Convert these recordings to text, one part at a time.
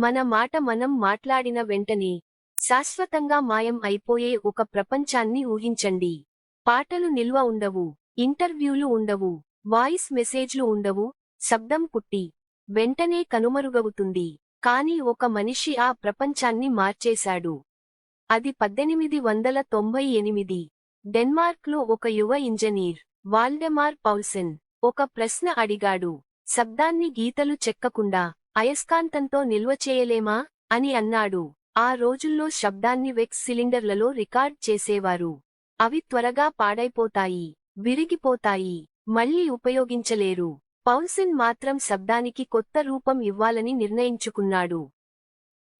మన మాట మనం మాట్లాడిన వెంటనే శాశ్వతంగా మాయం అయిపోయే ఒక ప్రపంచాన్ని ఊహించండి. పాటలు నిల్వ ఉండవు, ఇంటర్వ్యూలు ఉండవు, వాయిస్ మెసేజ్లు ఉండవు, శబ్దం పుట్టి వెంటనే కనుమరుగవుతుంది. కానీ ఒక మనిషి ఆ ప్రపంచాన్ని మార్చేశాడు. అది 1898 డెన్మార్క్లో ఒక యువ ఇంజనీర్ వాల్డెమార్ పౌల్సెన్ ఒక ప్రశ్న అడిగాడు. శబ్దాన్ని గీతలు చెక్కకుండా అయస్కాంతంతో నిల్వ చేయలేమా అని అన్నాడు. ఆ రోజుల్లో శబ్దాన్ని వెక్స్ సిలిండర్లలో రికార్డ్ చేసేవారు. అవి త్వరగా పాడైపోతాయి, విరిగిపోతాయి, మళ్లీ ఉపయోగించలేరు. పౌల్సెన్ మాత్రం శబ్దానికి కొత్త రూపం ఇవ్వాలని నిర్ణయించుకున్నాడు.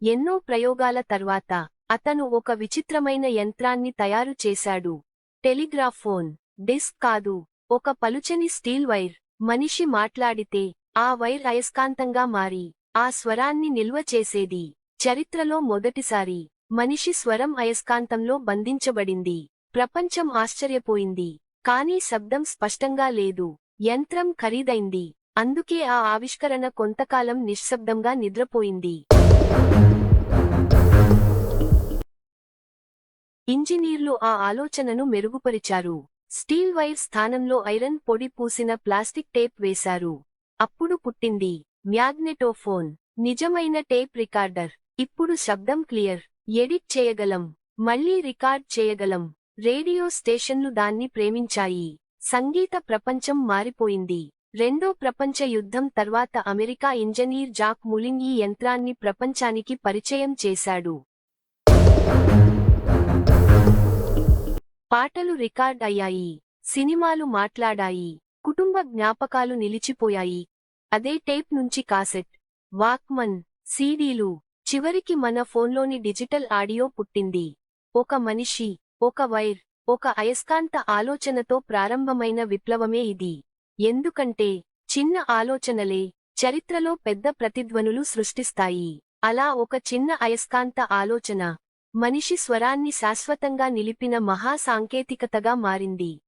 ఎన్నో ప్రయోగాల తర్వాత అతను ఒక విచిత్రమైన యంత్రాన్ని తయారు చేశాడు. టెలిగ్రాఫోన్ డిస్క్ కాదు, ఒక పలుచని స్టీల్ వైర్. మనిషి మాట్లాడితే ఆ వైర్ అయస్కాంతంగా మారి ఆ స్వరాన్ని నిల్వ చేసేది. చరిత్రలో మొదటిసారి మనిషి స్వరం అయస్కాంతంలో బంధించబడింది. ప్రపంచం ఆశ్చర్యపోయింది. కానీ శబ్దం స్పష్టంగా లేదు. యంత్రం ఖరీదైంది. అందుకే ఆ ఆవిష్కరణ కొంతకాలం నిశ్శబ్దంగా నిద్రపోయింది. ఇంజనీర్లు ఆ ఆలోచనను మెరుగుపరిచారు. స్టీల్ వైర్ స్థానంలో ఐరన్ పొడి పూసిన ప్లాస్టిక్ టేప్ వేశారు. అప్పుడు పుట్టింది మ్యాగ్నెటోఫోన్, నిజమైన టేప్ రికార్డర్. ఇప్పుడు శబ్దం క్లియర్, ఎడిట్ చేయగలం, మళ్లీ రికార్డ్ చేయగలం. రేడియో స్టేషన్లు దాన్ని ప్రేమించాయి. సంగీత ప్రపంచం మారిపోయింది. రెండో ప్రపంచ యుద్ధం తర్వాత అమెరికా ఇంజనీర్ జాక్ ములింగ్ ఈ యంత్రాన్ని ప్రపంచానికి పరిచయం చేశాడు. పాటలు రికార్డ్ అయ్యాయి, సినిమాలు మాట్లాడాయి, కుటుంబ జ్ఞాపకాలు నిలిచిపోయాయి. అదే టేప్ నుంచి కాసెట్, వాక్మన్, సీడీలు, చివరికి మన ఫోన్లోని డిజిటల్ ఆడియో పుట్టింది. ఒక మనిషి, ఒక వైర్, ఒక అయస్కాంత ఆలోచనతో ప్రారంభమైన విప్లవమే ఇది. ఎందుకంటే చిన్న ఆలోచనలే చరిత్రలో పెద్ద ప్రతిధ్వనులు సృష్టిస్తాయి. అలా ఒక చిన్న అయస్కాంత ఆలోచన మనిషి స్వరాన్ని శాశ్వతంగా నిలిపిన మహా సాంకేతికతగా మారింది.